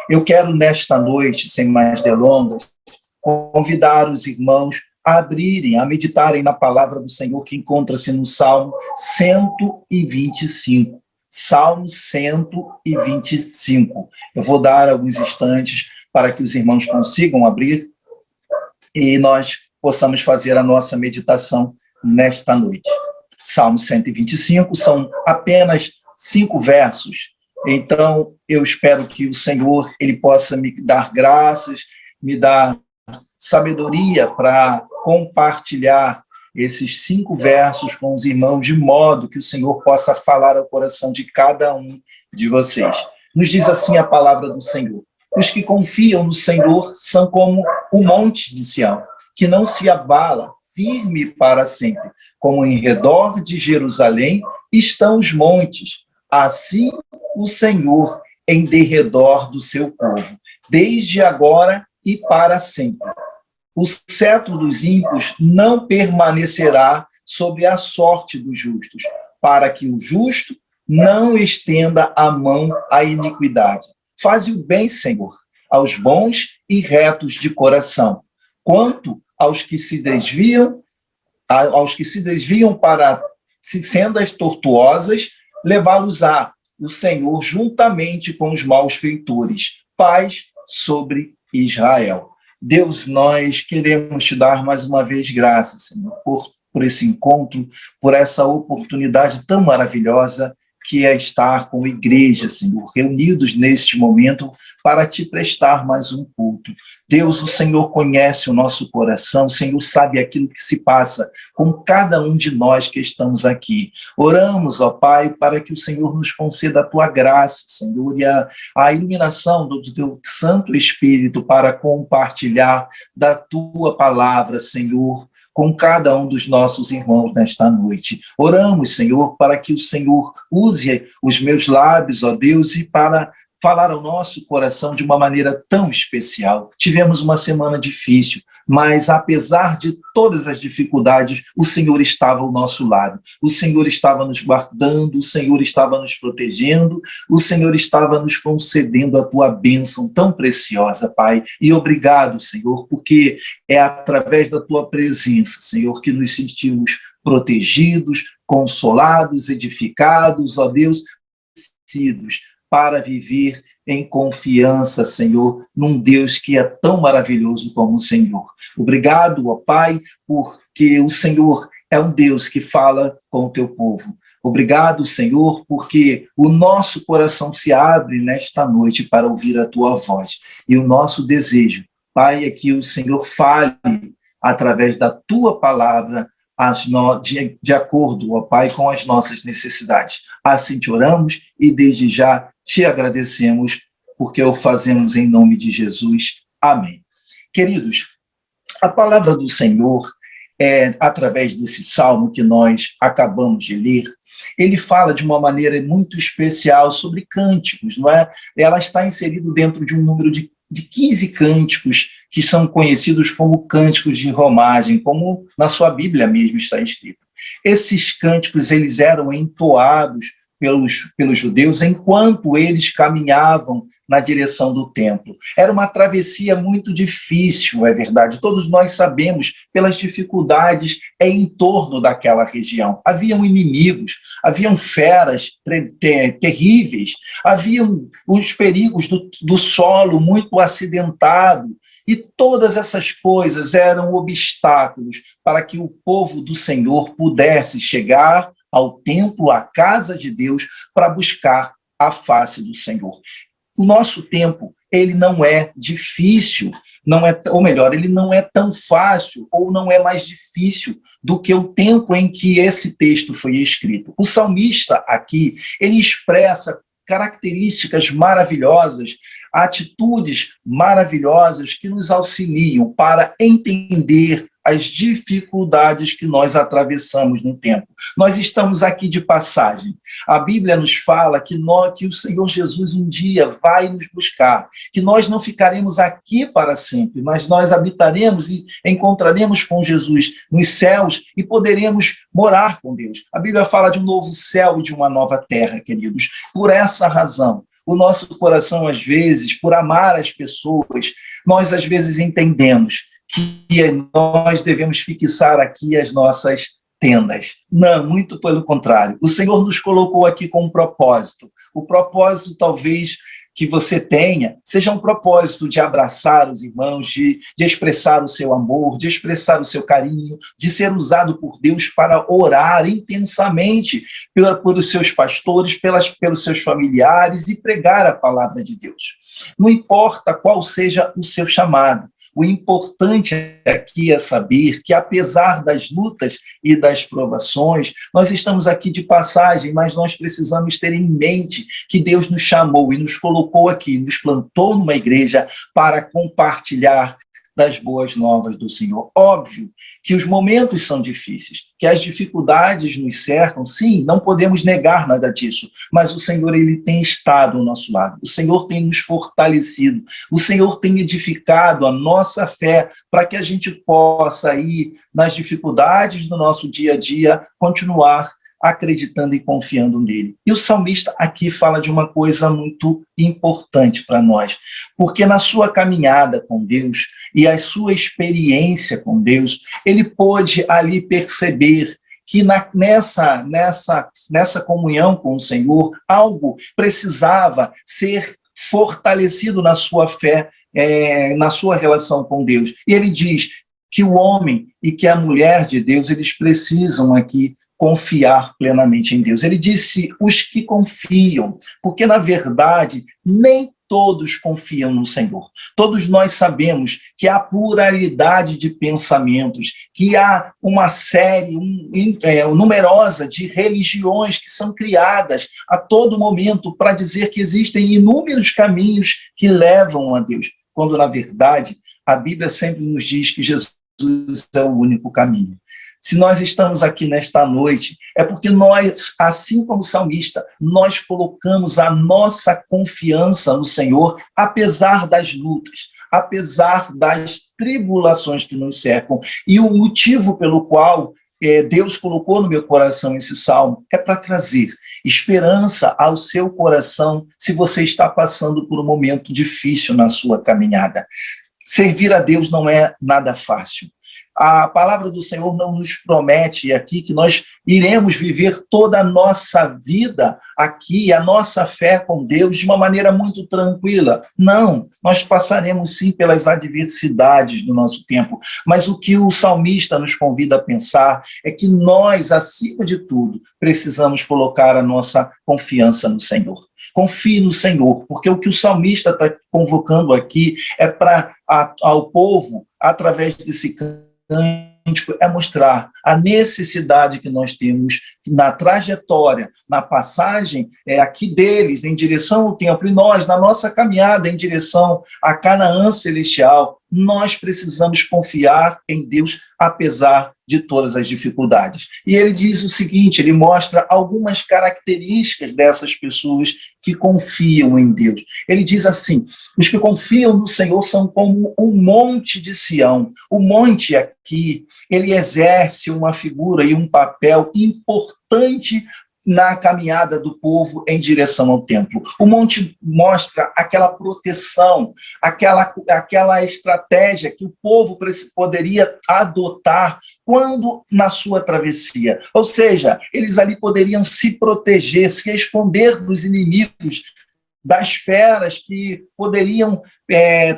Eu quero, nesta noite, sem mais delongas, convidar os irmãos a abrirem, a meditarem na palavra do Senhor, que encontra-se no Salmo 125. Salmo 125. Eu vou dar alguns instantes para que os irmãos consigam abrir e nós possamos fazer a nossa meditação nesta noite. Salmo 125 são apenas 5 versos, então eu espero que o Senhor ele possa me dar graças, me dar sabedoria para compartilhar esses 5 versos com os irmãos, de modo que o Senhor possa falar ao coração de cada um de vocês. Nos diz assim a palavra do Senhor: os que confiam no Senhor são como o monte de Sião, que não se abala, firme para sempre. Como em redor de Jerusalém estão os montes, assim o Senhor em derredor do seu povo, desde agora e para sempre. O cetro dos ímpios não permanecerá sobre a sorte dos justos, para que o justo não estenda a mão à iniquidade. Faze o bem, Senhor, aos bons e retos de coração. Quanto aos que se desviam para sendas tortuosas, levá-los-á o Senhor juntamente com os malfeitores. Paz sobre Israel. Deus, nós queremos te dar mais uma vez graças, Senhor, por esse encontro, por essa oportunidade tão maravilhosa que é estar com a igreja, Senhor, reunidos neste momento para te prestar mais um culto. Deus, o Senhor conhece o nosso coração, o Senhor sabe aquilo que se passa com cada um de nós que estamos aqui. Oramos, ó Pai, para que o Senhor nos conceda a tua graça, Senhor, e a iluminação do teu Santo Espírito para compartilhar da tua palavra, Senhor, com cada um dos nossos irmãos nesta noite. Oramos, Senhor, para que o Senhor use os meus lábios, ó Deus, e para falar ao nosso coração de uma maneira tão especial. Tivemos uma semana difícil, mas apesar de todas as dificuldades, o Senhor estava ao nosso lado. O Senhor estava nos guardando, o Senhor estava nos protegendo, o Senhor estava nos concedendo a tua bênção tão preciosa, Pai. E obrigado, Senhor, porque é através da tua presença, Senhor, que nos sentimos protegidos, consolados, edificados, ó Deus, para viver em confiança, Senhor, num Deus que é tão maravilhoso como o Senhor. Obrigado, ó Pai, porque o Senhor é um Deus que fala com o teu povo. Obrigado, Senhor, porque o nosso coração se abre nesta noite para ouvir a tua voz. E o nosso desejo, Pai, é que o Senhor fale através da tua palavra de acordo, ó Pai, com as nossas necessidades. Assim te oramos e desde já te agradecemos, porque o fazemos em nome de Jesus. Amém. Queridos, a palavra do Senhor, através desse salmo que nós acabamos de ler, ele fala de uma maneira muito especial sobre cânticos, não é? Ela está inserida dentro de um número de 15 cânticos que são conhecidos como cânticos de romagem, como na sua Bíblia mesmo está escrito. Esses cânticos, eles eram entoados pelos judeus enquanto eles caminhavam na direção do templo. Era uma travessia muito difícil, é verdade. Todos nós sabemos pelas dificuldades em torno daquela região. Haviam inimigos, haviam feras terríveis, haviam os perigos do solo muito acidentado, e todas essas coisas eram obstáculos para que o povo do Senhor pudesse chegar ao templo, à casa de Deus, para buscar a face do Senhor. O nosso tempo, ele não é difícil, ele não é tão fácil, ou não é mais difícil do que o tempo em que esse texto foi escrito. O salmista aqui, ele expressa características maravilhosas, atitudes maravilhosas que nos auxiliam para entender as dificuldades que nós atravessamos no tempo. Nós estamos aqui de passagem. A Bíblia nos fala que o Senhor Jesus um dia vai nos buscar, que nós não ficaremos aqui para sempre, mas nós habitaremos e encontraremos com Jesus nos céus e poderemos morar com Deus. A Bíblia fala de um novo céu e de uma nova terra, queridos. Por essa razão, o nosso coração, às vezes, por amar as pessoas, nós, às vezes, entendemos que nós devemos fixar aqui as nossas tendas. Não, muito pelo contrário. O Senhor nos colocou aqui com um propósito. O propósito, talvez, que você tenha, seja um propósito de abraçar os irmãos, de expressar o seu amor, de expressar o seu carinho, de ser usado por Deus para orar intensamente por os seus pastores, pelos seus familiares e pregar a palavra de Deus. Não importa qual seja o seu chamado, o importante aqui é saber que, apesar das lutas e das provações, nós estamos aqui de passagem, mas nós precisamos ter em mente que Deus nos chamou e nos colocou aqui, nos plantou numa igreja para compartilhar das boas novas do Senhor. Óbvio que os momentos são difíceis, que as dificuldades nos cercam, sim, não podemos negar nada disso, mas o Senhor, ele tem estado ao nosso lado, o Senhor tem nos fortalecido, o Senhor tem edificado a nossa fé para que a gente possa ir nas dificuldades do nosso dia a dia, continuar acreditando e confiando nele. E o salmista aqui fala de uma coisa muito importante para nós, porque na sua caminhada com Deus e a sua experiência com Deus, ele pôde ali perceber que nessa comunhão com o Senhor, algo precisava ser fortalecido na sua fé, na sua relação com Deus. E ele diz que o homem e que a mulher de Deus, eles precisam aqui confiar plenamente em Deus. Ele disse os que confiam, porque, na verdade, nem todos confiam no Senhor. Todos nós sabemos que há pluralidade de pensamentos, que há uma série numerosa de religiões que são criadas a todo momento para dizer que existem inúmeros caminhos que levam a Deus, quando, na verdade, a Bíblia sempre nos diz que Jesus é o único caminho. Se nós estamos aqui nesta noite, é porque nós, assim como o salmista, nós colocamos a nossa confiança no Senhor, apesar das lutas, apesar das tribulações que nos cercam. E o motivo pelo qual Deus colocou no meu coração esse salmo é para trazer esperança ao seu coração se você está passando por um momento difícil na sua caminhada. Servir a Deus não é nada fácil. A palavra do Senhor não nos promete aqui que nós iremos viver toda a nossa vida aqui, a nossa fé com Deus, de uma maneira muito tranquila. Não, nós passaremos sim pelas adversidades do nosso tempo, mas o que o salmista nos convida a pensar é que nós, acima de tudo, precisamos colocar a nossa confiança no Senhor. Confie no Senhor, porque o que o salmista está convocando aqui é para ao povo, através desse cântico, é mostrar a necessidade que nós temos na trajetória, na passagem aqui deles, em direção ao templo, e nós, na nossa caminhada em direção a Canaã celestial, nós precisamos confiar em Deus, apesar de todas as dificuldades. E ele diz o seguinte, ele mostra algumas características dessas pessoas que confiam em Deus. Ele diz assim, os que confiam no Senhor são como o monte de Sião. O monte aqui, ele exerce uma figura e um papel importante na caminhada do povo em direção ao templo. O monte mostra aquela proteção, aquela estratégia que o povo poderia adotar quando na sua travessia. Ou seja, eles ali poderiam se proteger, se esconder dos inimigos, das feras que poderiam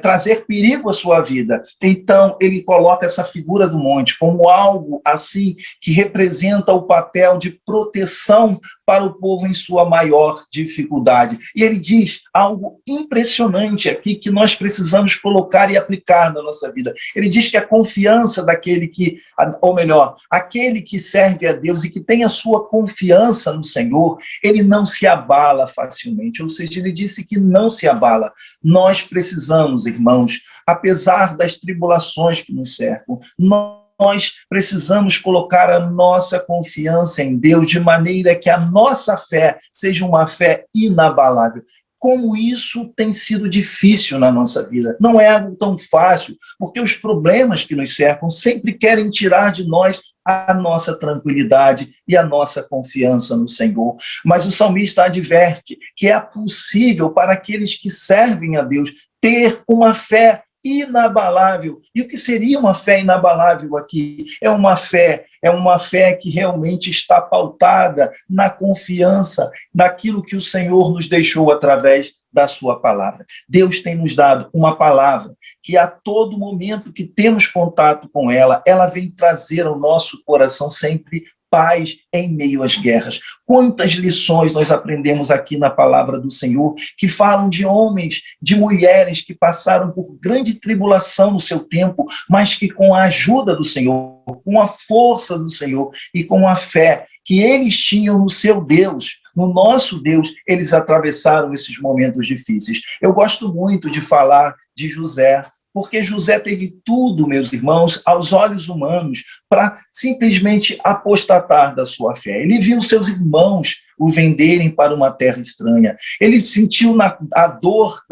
trazer perigo à sua vida. Então, ele coloca essa figura do monte como algo assim que representa o papel de proteção para o povo em sua maior dificuldade. E ele diz algo impressionante aqui que nós precisamos colocar e aplicar na nossa vida. Ele diz que a confiança daquele que, ou melhor, aquele que serve a Deus e que tem a sua confiança no Senhor, ele não se abala facilmente. Ou seja, ele disse que não se abala. Nós precisamos, irmãos, apesar das tribulações que nos cercam, nós precisamos colocar a nossa confiança em Deus de maneira que a nossa fé seja uma fé inabalável. como isso tem sido difícil na nossa vida. Não é algo tão fácil, porque os problemas que nos cercam sempre querem tirar de nós a nossa tranquilidade e a nossa confiança no Senhor. Mas o salmista adverte que é possível para aqueles que servem a Deus ter uma fé inabalável. E o que seria uma fé inabalável aqui? É uma fé que realmente está pautada na confiança daquilo que o Senhor nos deixou através da sua palavra. Deus tem nos dado uma palavra que a todo momento que temos contato com ela, ela vem trazer ao nosso coração sempre paz em meio às guerras. Quantas lições nós aprendemos aqui na palavra do Senhor, que falam de homens, de mulheres que passaram por grande tribulação no seu tempo, mas que com a ajuda do Senhor, com a força do Senhor e com a fé que eles tinham no seu Deus, no nosso Deus, eles atravessaram esses momentos difíceis. Eu gosto muito de falar de José, porque José teve tudo, meus irmãos, aos olhos humanos, para simplesmente apostatar da sua fé. Ele viu seus irmãos o venderem para uma terra estranha. Ele sentiu a dor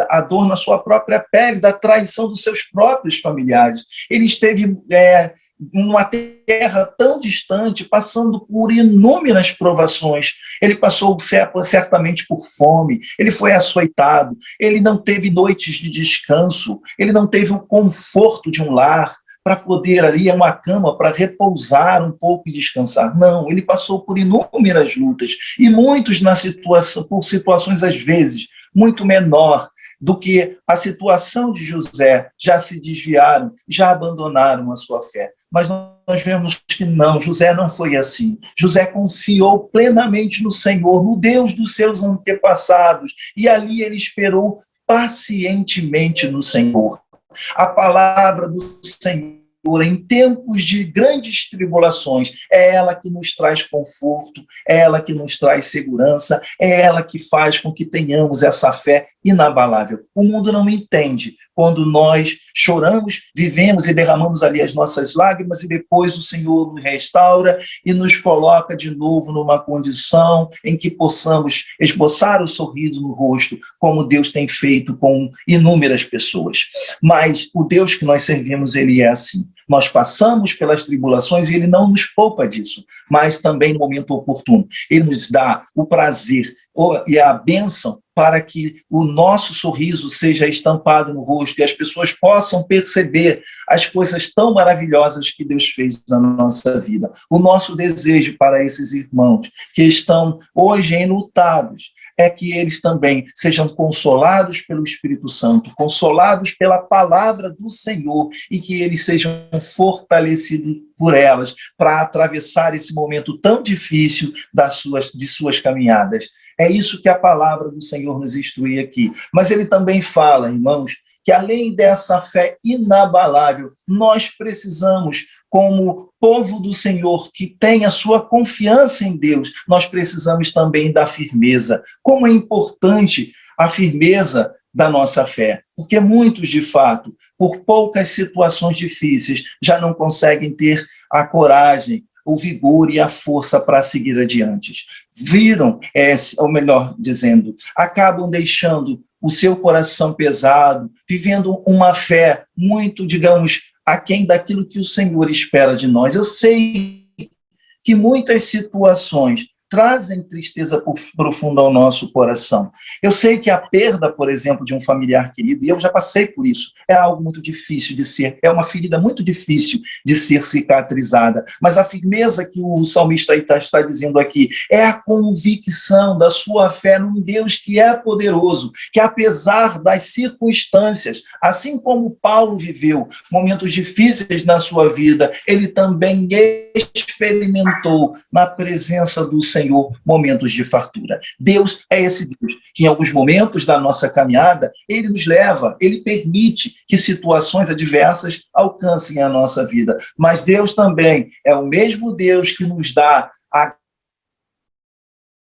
na sua própria pele, da traição dos seus próprios familiares. Ele esteve numa terra tão distante, passando por inúmeras provações. Ele passou certamente por fome, ele foi açoitado, ele não teve noites de descanso, ele não teve o conforto de um lar para poder ali, uma cama, para repousar um pouco e descansar. Não, ele passou por inúmeras lutas, e muitos por situações, às vezes, muito menor do que a situação de José, já se desviaram, já abandonaram a sua fé. Mas nós vemos que não, José não foi assim. José confiou plenamente no Senhor, no Deus dos seus antepassados, e ali ele esperou pacientemente no Senhor. A palavra do Senhor, em tempos de grandes tribulações, é ela que nos traz conforto, é ela que nos traz segurança, é ela que faz com que tenhamos essa fé inabalável. O mundo não entende quando nós choramos, vivemos e derramamos ali as nossas lágrimas, e depois o Senhor nos restaura e nos coloca de novo numa condição em que possamos esboçar o sorriso no rosto, como Deus tem feito com inúmeras pessoas. Mas o Deus que nós servimos, ele é assim. Nós passamos pelas tribulações e ele não nos poupa disso, mas também no momento oportuno. Ele nos dá o prazer e a bênção para que o nosso sorriso seja estampado no rosto e as pessoas possam perceber as coisas tão maravilhosas que Deus fez na nossa vida. O nosso desejo para esses irmãos que estão hoje enlutados é que eles também sejam consolados pelo Espírito Santo, consolados pela palavra do Senhor, e que eles sejam fortalecidos por elas para atravessar esse momento tão difícil de suas caminhadas. É isso que a palavra do Senhor nos instrui aqui. Mas ele também fala, irmãos, que além dessa fé inabalável, nós precisamos, como povo do Senhor, que tem a sua confiança em Deus, nós precisamos também da firmeza. Como é importante a firmeza da nossa fé, porque muitos, de fato, por poucas situações difíceis, já não conseguem ter a coragem, o vigor e a força para seguir adiante. Ou melhor dizendo, acabam deixando o seu coração pesado, vivendo uma fé muito, digamos, aquém daquilo que o Senhor espera de nós. Eu sei que muitas situações trazem tristeza profunda ao nosso coração. Eu sei que a perda, por exemplo, de um familiar querido, e eu já passei por isso, é algo muito difícil de ser, é uma ferida muito difícil de ser cicatrizada, mas a firmeza que o salmista está dizendo aqui é a convicção da sua fé num Deus que é poderoso, que apesar das circunstâncias, assim como Paulo viveu momentos difíceis na sua vida, ele também experimentou na presença do Senhor momentos de fartura. Deus é esse Deus que em alguns momentos da nossa caminhada, ele nos leva, ele permite que situações adversas alcancem a nossa vida. Mas Deus também é o mesmo Deus que nos dá a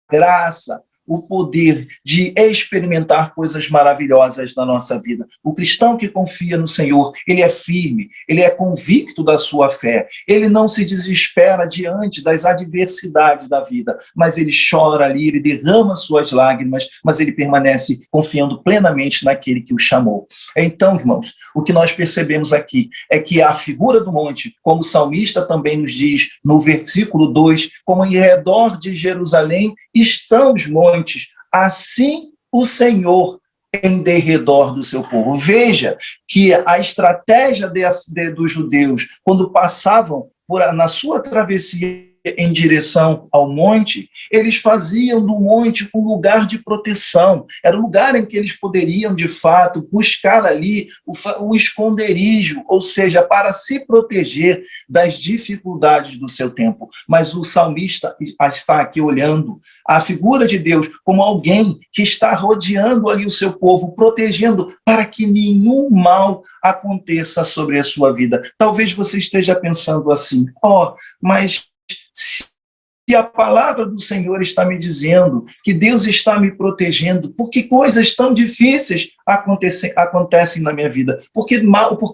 graça, o poder de experimentar coisas maravilhosas na nossa vida. O cristão que confia no Senhor, ele é firme, ele é convicto da sua fé, ele não se desespera diante das adversidades da vida, mas ele chora ali, ele derrama suas lágrimas, mas ele permanece confiando plenamente naquele que o chamou. Então, irmãos, o que nós percebemos aqui é que a figura do monte, como o salmista também nos diz no versículo 2, como em redor de Jerusalém estão os montes, assim o Senhor em derredor do seu povo. Veja que a estratégia dos judeus, quando passavam na sua travessia em direção ao monte, eles faziam do monte um lugar de proteção, era o lugar em que eles poderiam, de fato, buscar ali o esconderijo, ou seja, para se proteger das dificuldades do seu tempo. Mas o salmista está aqui olhando a figura de Deus como alguém que está rodeando ali o seu povo, protegendo para que nenhum mal aconteça sobre a sua vida. Talvez você esteja pensando assim, mas se a palavra do Senhor está me dizendo que Deus está me protegendo, por que coisas tão difíceis acontecem na minha vida? Porque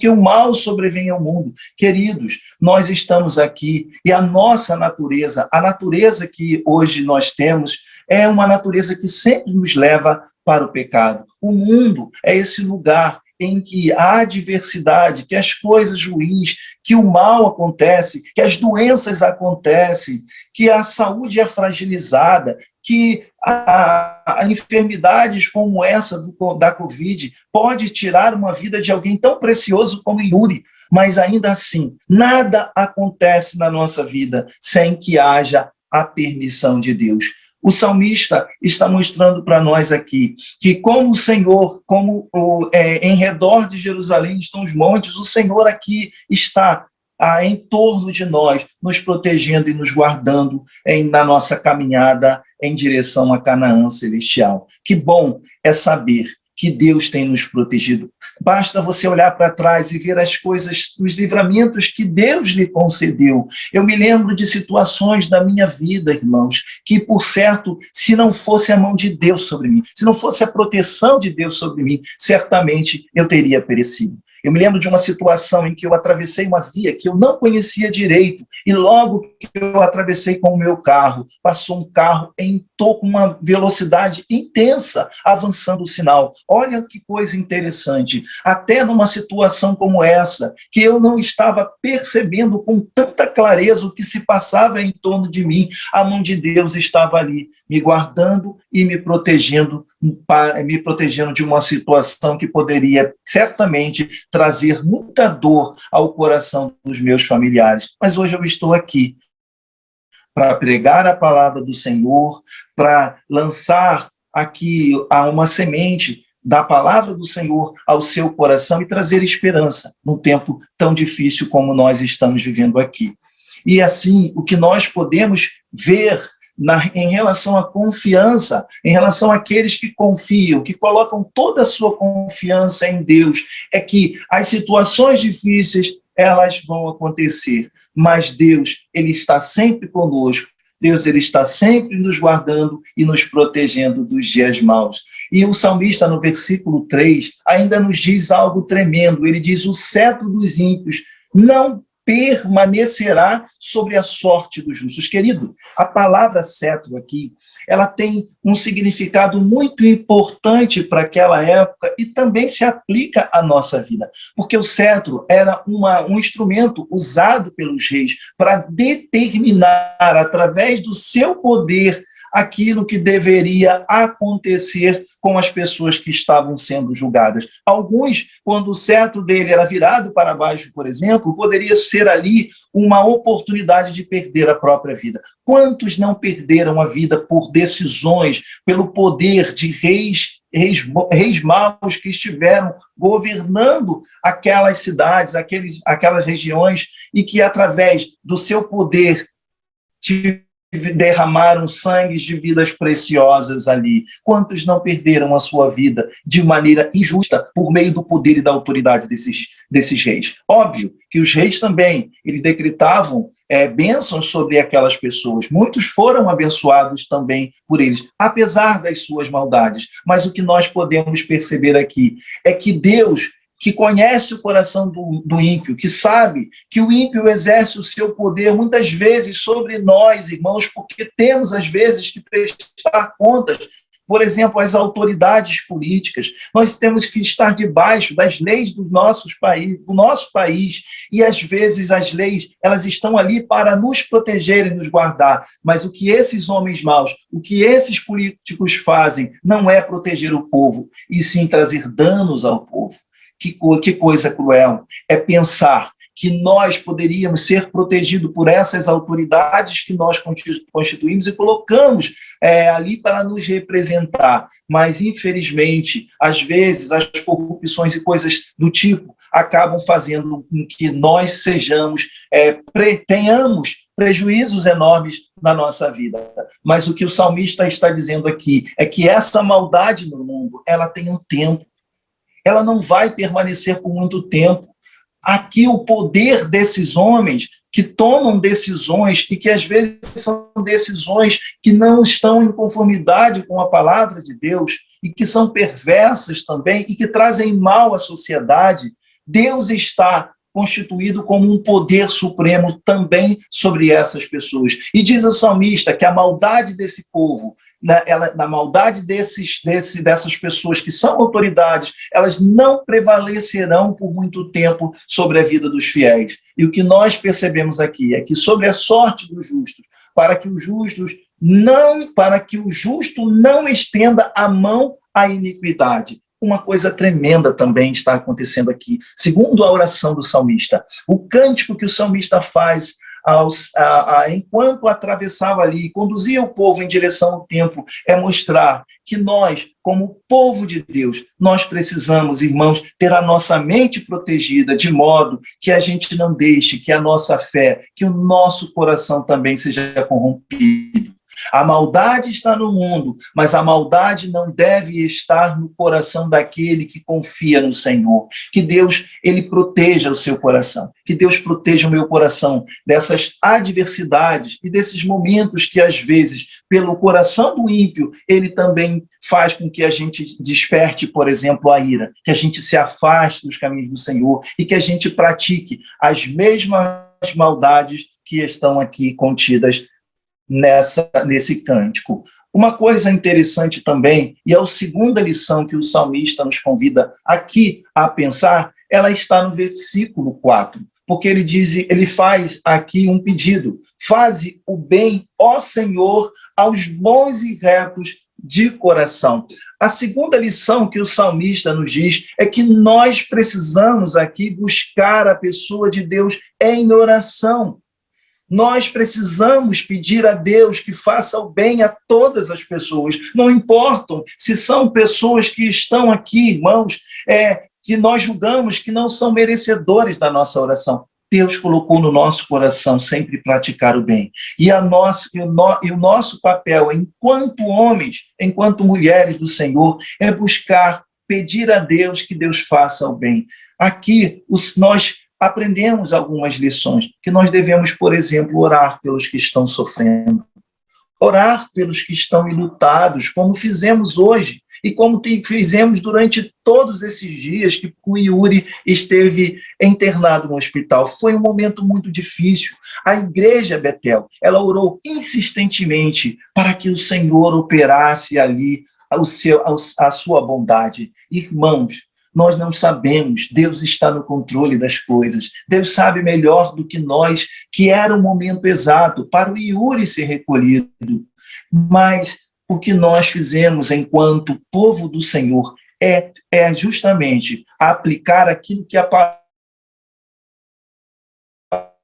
o mal sobrevém ao mundo. Queridos, nós estamos aqui e a nossa natureza, a natureza que hoje nós temos, é uma natureza que sempre nos leva para o pecado. O mundo é esse lugar em que há adversidade, que as coisas ruins, que o mal acontece, que as doenças acontecem, que a saúde é fragilizada, que a enfermidades como essa da Covid pode tirar uma vida de alguém tão precioso como Yuri, mas ainda assim, nada acontece na nossa vida sem que haja a permissão de Deus. O salmista está mostrando para nós aqui que como o Senhor, em redor de Jerusalém estão os montes, o Senhor aqui está em torno de nós, nos protegendo e nos guardando na nossa caminhada em direção a Canaã celestial. Que bom é saber que Deus tem nos protegido. Basta você olhar para trás e ver as coisas, os livramentos que Deus lhe concedeu. Eu me lembro de situações da minha vida, irmãos, que, por certo, se não fosse a mão de Deus sobre mim, se não fosse a proteção de Deus sobre mim, certamente eu teria perecido. Eu me lembro de uma situação em que eu atravessei uma via que eu não conhecia direito, e logo que eu atravessei com o meu carro, passou um carro com uma velocidade intensa, avançando o sinal. Olha que coisa interessante. Até numa situação como essa, que eu não estava percebendo com tanta clareza o que se passava em torno de mim, a mão de Deus estava ali, me guardando e me protegendo de uma situação que poderia certamente trazer muita dor ao coração dos meus familiares. Mas hoje eu estou aqui para pregar a palavra do Senhor, para lançar aqui uma semente da palavra do Senhor ao seu coração e trazer esperança num tempo tão difícil como nós estamos vivendo aqui. E assim, o que nós podemos ver em relação à confiança, em relação àqueles que confiam, que colocam toda a sua confiança em Deus, é que as situações difíceis, elas vão acontecer, mas Deus, Ele está sempre conosco, Deus, Ele está sempre nos guardando e nos protegendo dos dias maus. E o salmista, no versículo 3, ainda nos diz algo tremendo, ele diz, o cetro dos ímpios não permanecerá sobre a sorte dos justos. Querido, a palavra cetro aqui, ela tem um significado muito importante para aquela época e também se aplica à nossa vida, porque o cetro era um instrumento usado pelos reis para determinar, através do seu poder, aquilo que deveria acontecer com as pessoas que estavam sendo julgadas. Alguns, quando o cetro dele era virado para baixo, por exemplo, poderia ser ali uma oportunidade de perder a própria vida. Quantos não perderam a vida por decisões, pelo poder de reis maus que estiveram governando aquelas cidades, aquelas regiões, e que, através do seu poder, derramaram sangues de vidas preciosas ali. Quantos não perderam a sua vida de maneira injusta por meio do poder e da autoridade desses reis? Óbvio que os reis também, eles decretavam bênçãos sobre aquelas pessoas. Muitos foram abençoados também por eles, apesar das suas maldades. Mas o que nós podemos perceber aqui é que Deus, que conhece o coração do ímpio, que sabe que o ímpio exerce o seu poder muitas vezes sobre nós, irmãos, porque temos, às vezes, que prestar contas, por exemplo, às autoridades políticas. Nós temos que estar debaixo das leis do nosso país, e, às vezes, as leis elas estão ali para nos proteger e nos guardar, mas o que esses homens maus, o que esses políticos fazem, não é proteger o povo, e sim trazer danos ao povo. Que coisa cruel é pensar que nós poderíamos ser protegidos por essas autoridades que nós constituímos e colocamos ali para nos representar. Mas, infelizmente, às vezes, as corrupções e coisas do tipo acabam fazendo com que nós tenhamos prejuízos enormes na nossa vida. Mas o que o salmista está dizendo aqui é que essa maldade no mundo, ela tem um tempo. Ela não vai permanecer por muito tempo. Aqui o poder desses homens que tomam decisões e que às vezes são decisões que não estão em conformidade com a palavra de Deus e que são perversas também e que trazem mal à sociedade, Deus está constituído como um poder supremo também sobre essas pessoas. E diz o salmista que a maldade desse povo, na maldade dessas pessoas que são autoridades, elas não prevalecerão por muito tempo sobre a vida dos fiéis. E o que nós percebemos aqui é que sobre a sorte dos justos, para que o justo não estenda a mão à iniquidade. Uma coisa tremenda também está acontecendo aqui. Segundo a oração do salmista, o cântico que o salmista faz enquanto atravessava ali e conduzia o povo em direção ao templo, é mostrar que nós, como povo de Deus, nós precisamos, irmãos, ter a nossa mente protegida, de modo que a gente não deixe que a nossa fé, que o nosso coração também seja corrompido. A maldade está no mundo, mas a maldade não deve estar no coração daquele que confia no Senhor. Que Deus, ele proteja o seu coração. Que Deus proteja o meu coração dessas adversidades e desses momentos que, às vezes, pelo coração do ímpio, ele também faz com que a gente desperte, por exemplo, a ira, que a gente se afaste dos caminhos do Senhor e que a gente pratique as mesmas maldades que estão aqui contidas nesse cântico. Uma coisa interessante também, e é a segunda lição que o salmista nos convida aqui a pensar, ela está no versículo 4, porque ele faz aqui um pedido: faze o bem, ó Senhor, aos bons e retos de coração. A segunda lição que o salmista nos diz é que nós precisamos aqui buscar a pessoa de Deus em oração. Nós precisamos pedir a Deus que faça o bem a todas as pessoas, não importam se são pessoas que estão aqui, irmãos, que nós julgamos que não são merecedores da nossa oração. Deus colocou no nosso coração sempre praticar o bem. E o nosso papel, enquanto homens, enquanto mulheres do Senhor, é buscar, pedir a Deus que Deus faça o bem. Aqui, nós aprendemos algumas lições, que nós devemos, por exemplo, orar pelos que estão sofrendo, orar pelos que estão enlutados, como fizemos hoje, e como fizemos durante todos esses dias que o Yuri esteve internado no hospital. Foi um momento muito difícil. A igreja Betel, ela orou insistentemente para que o Senhor operasse ali a sua bondade. Irmãos, nós não sabemos, Deus está no controle das coisas, Deus sabe melhor do que nós, que era o momento exato para o Yuri ser recolhido, mas o que nós fizemos enquanto povo do Senhor é justamente aplicar aquilo que a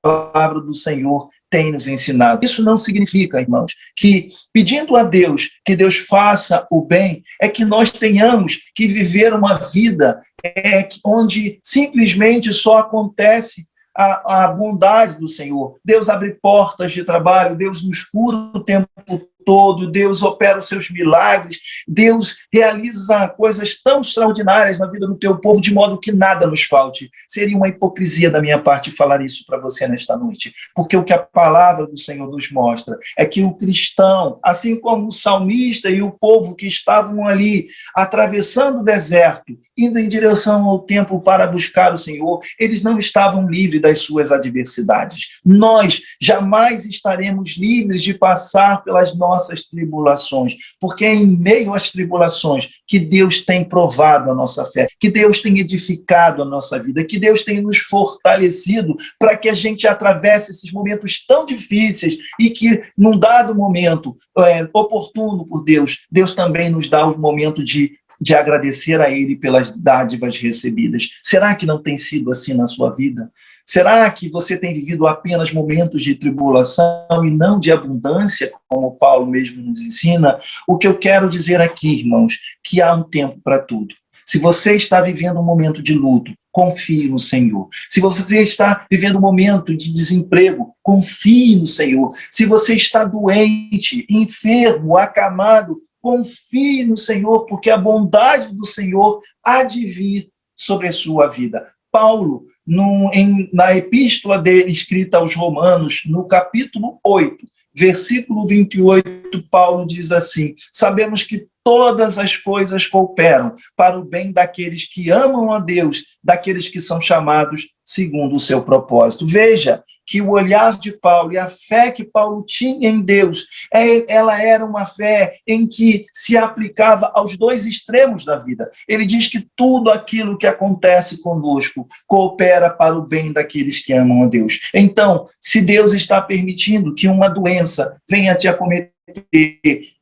palavra do Senhor tem nos ensinado. Isso não significa, irmãos, que pedindo a Deus que Deus faça o bem, é que nós tenhamos que viver uma vida onde simplesmente só acontece a bondade do Senhor. Deus abre portas de trabalho, Deus nos cura o tempo todo, Deus opera os seus milagres, Deus realiza coisas tão extraordinárias na vida do teu povo, de modo que nada nos falte. Seria uma hipocrisia da minha parte falar isso para você nesta noite, porque o que a palavra do Senhor nos mostra é que o cristão, assim como o salmista e o povo que estavam ali atravessando o deserto, indo em direção ao templo para buscar o Senhor, eles não estavam livres das suas adversidades. Nós jamais estaremos livres de passar pelas nossas tribulações, porque é em meio às tribulações que Deus tem provado a nossa fé, que Deus tem edificado a nossa vida, que Deus tem nos fortalecido para que a gente atravesse esses momentos tão difíceis e que, num dado momento oportuno por Deus, Deus também nos dá o momento de agradecer a Ele pelas dádivas recebidas. Será que não tem sido assim na sua vida? Será que você tem vivido apenas momentos de tribulação e não de abundância, como Paulo mesmo nos ensina? O que eu quero dizer aqui, irmãos, que há um tempo para tudo. Se você está vivendo um momento de luto, confie no Senhor. Se você está vivendo um momento de desemprego, confie no Senhor. Se você está doente, enfermo, acamado, confie no Senhor, porque a bondade do Senhor há de vir sobre a sua vida. Paulo, na epístola dele, escrita aos Romanos, no capítulo 8, versículo 28, Paulo diz assim: sabemos que todas as coisas cooperam para o bem daqueles que amam a Deus, daqueles que são chamados segundo o seu propósito. Veja que o olhar de Paulo e a fé que Paulo tinha em Deus, ela era uma fé em que se aplicava aos dois extremos da vida. Ele diz que tudo aquilo que acontece conosco coopera para o bem daqueles que amam a Deus. Então, se Deus está permitindo que uma doença venha te acometer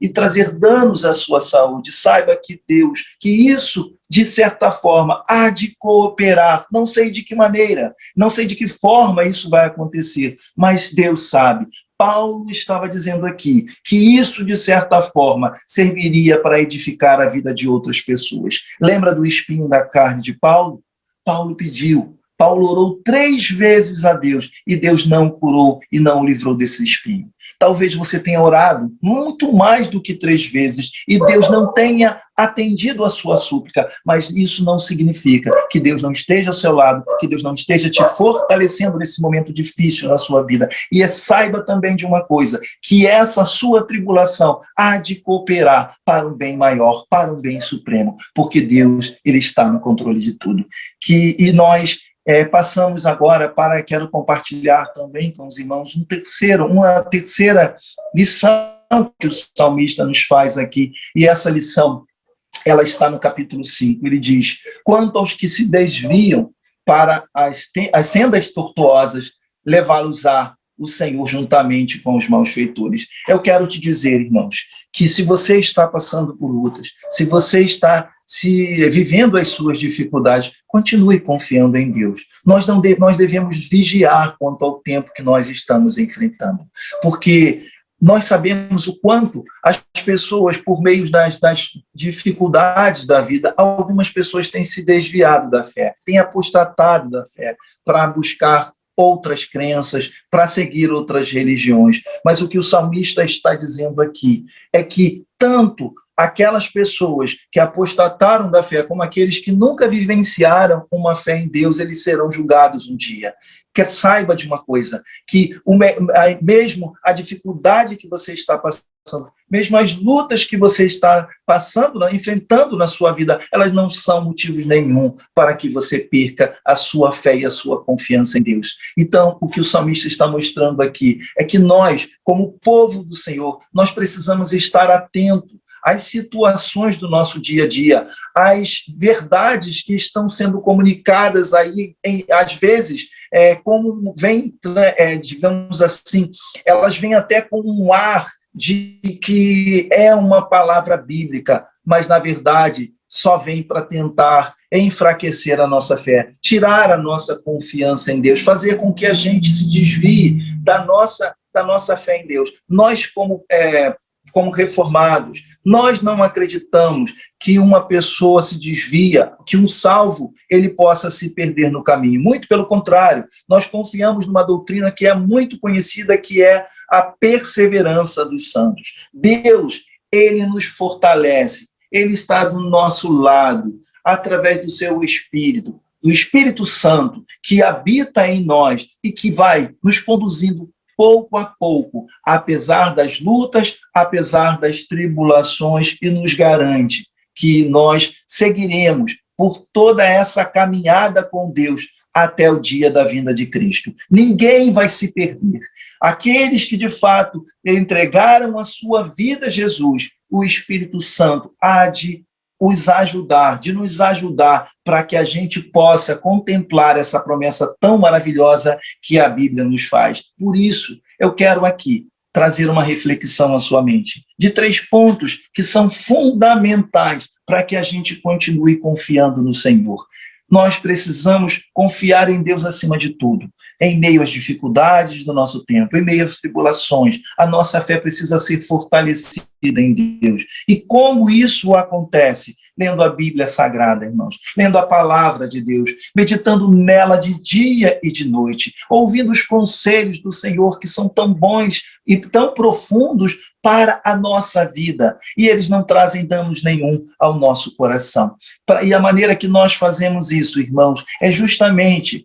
e trazer danos à sua saúde, saiba que Deus, que isso, de certa forma, há de cooperar. Não sei de que maneira, não sei de que forma isso vai acontecer, mas Deus sabe. Paulo estava dizendo aqui que isso, de certa forma, serviria para edificar a vida de outras pessoas. Lembra do espinho da carne de Paulo? Paulo pediu. Paulo orou 3 vezes a Deus e Deus não curou e não o livrou desse espinho. Talvez você tenha orado muito mais do que 3 vezes e Deus não tenha atendido a sua súplica, mas isso não significa que Deus não esteja ao seu lado, que Deus não esteja te fortalecendo nesse momento difícil na sua vida. E saiba também de uma coisa, que essa sua tribulação há de cooperar para um bem maior, para um bem supremo, porque Deus, Ele está no controle de tudo. E nós passamos agora quero compartilhar também com os irmãos uma terceira lição que o salmista nos faz aqui, e essa lição, ela está no capítulo 5, ele diz: quanto aos que se desviam para as sendas tortuosas, levá-los-á o Senhor juntamente com os malfeitores. Eu quero te dizer, irmãos, que se você está passando por lutas, se você está vivendo as suas dificuldades, continue confiando em Deus. Nós devemos vigiar quanto ao tempo que nós estamos enfrentando, porque nós sabemos o quanto as pessoas, por meio das dificuldades da vida, algumas pessoas têm se desviado da fé, têm apostatado da fé para buscar outras crenças, para seguir outras religiões. Mas o que o salmista está dizendo aqui é que tanto aquelas pessoas que apostataram da fé, como aqueles que nunca vivenciaram uma fé em Deus, eles serão julgados um dia. Que saiba de uma coisa, que mesmo a dificuldade que você está passando, mesmo as lutas que você está passando, enfrentando na sua vida, elas não são motivo nenhum para que você perca a sua fé e a sua confiança em Deus. Então, o que o salmista está mostrando aqui é que nós, como povo do Senhor, nós precisamos estar atentos às situações do nosso dia a dia, às verdades que estão sendo comunicadas aí, às vezes, como vem, digamos assim, elas vêm até com um ar de que é uma palavra bíblica, mas, na verdade, só vem para tentar enfraquecer a nossa fé, tirar a nossa confiança em Deus, fazer com que a gente se desvie da nossa fé em Deus. Nós, como reformados, nós não acreditamos que uma pessoa se desvia, que um salvo ele possa se perder no caminho. Muito pelo contrário, nós confiamos numa doutrina que é muito conhecida, que é a perseverança dos santos. Deus, ele nos fortalece, ele está do nosso lado, através do seu Espírito, do Espírito Santo, que habita em nós e que vai nos conduzindo pouco a pouco, apesar das lutas, apesar das tribulações, e nos garante que nós seguiremos por toda essa caminhada com Deus até o dia da vinda de Cristo. Ninguém vai se perder. Aqueles que, de fato, entregaram a sua vida a Jesus, o Espírito Santo há de os ajudar, de nos ajudar para que a gente possa contemplar essa promessa tão maravilhosa que a Bíblia nos faz. Por isso, eu quero aqui trazer uma reflexão à sua mente de 3 pontos que são fundamentais para que a gente continue confiando no Senhor. Nós precisamos confiar em Deus acima de tudo. Em meio às dificuldades do nosso tempo, em meio às tribulações, a nossa fé precisa ser fortalecida em Deus. E como isso acontece? Lendo a Bíblia Sagrada, irmãos, lendo a palavra de Deus, meditando nela de dia e de noite, ouvindo os conselhos do Senhor que são tão bons e tão profundos para a nossa vida, e eles não trazem danos nenhum ao nosso coração. E a maneira que nós fazemos isso, irmãos, é justamente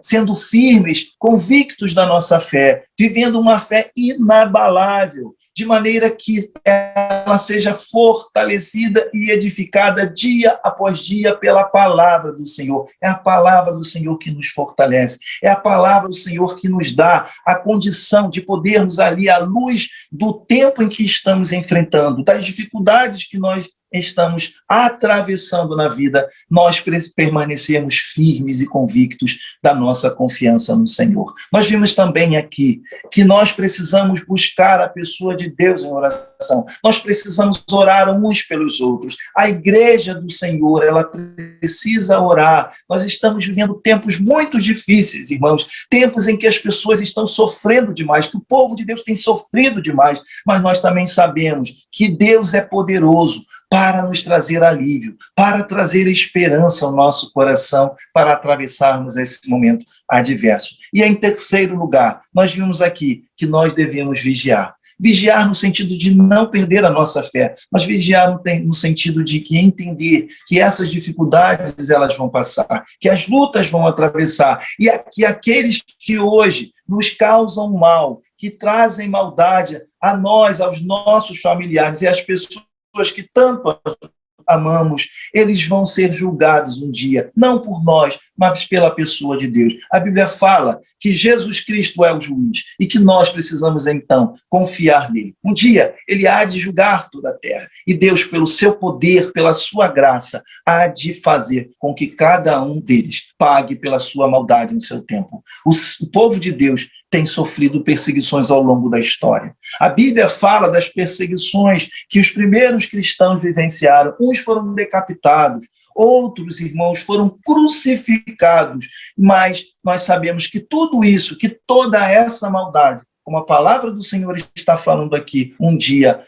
sendo firmes, convictos da nossa fé, vivendo uma fé inabalável, de maneira que ela seja fortalecida e edificada dia após dia pela palavra do Senhor. É a palavra do Senhor que nos fortalece, é a palavra do Senhor que nos dá a condição de podermos ali, à luz do tempo em que estamos enfrentando, das dificuldades que nós estamos atravessando na vida, nós permanecermos firmes e convictos da nossa confiança no Senhor. Nós vimos também aqui que nós precisamos buscar a pessoa de Deus em oração. Nós precisamos orar uns pelos outros. A igreja do Senhor, ela precisa orar. Nós estamos vivendo tempos muito difíceis, irmãos, tempos em que as pessoas estão sofrendo demais, que o povo de Deus tem sofrido demais, mas nós também sabemos que Deus é poderoso para nos trazer alívio, para trazer esperança ao nosso coração, para atravessarmos esse momento adverso. E em terceiro lugar, nós vimos aqui que nós devemos vigiar. Vigiar no sentido de não perder a nossa fé, mas vigiar no sentido de que entender que essas dificuldades elas vão passar, que as lutas vão atravessar, e que aqueles que hoje nos causam mal, que trazem maldade a nós, aos nossos familiares e às pessoas que tanto amamos, eles vão ser julgados um dia, não por nós, mas pela pessoa de Deus. A Bíblia fala que Jesus Cristo é o juiz e que nós precisamos, então, confiar nele. Um dia, ele há de julgar toda a terra e Deus, pelo seu poder, pela sua graça, há de fazer com que cada um deles pague pela sua maldade no seu tempo. O povo de Deus tem sofrido perseguições ao longo da história. A Bíblia fala das perseguições que os primeiros cristãos vivenciaram. Uns foram decapitados, outros, irmãos, foram crucificados. Mas nós sabemos que tudo isso, que toda essa maldade, como a palavra do Senhor está falando aqui, um dia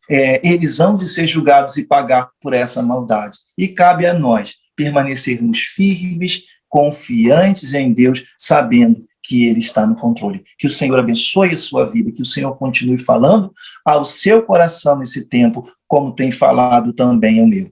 eles hão de ser julgados e pagar por essa maldade. E cabe a nós permanecermos firmes, confiantes em Deus, sabendo que Ele está no controle. Que o Senhor abençoe a sua vida, que o Senhor continue falando ao seu coração nesse tempo, como tem falado também ao meu.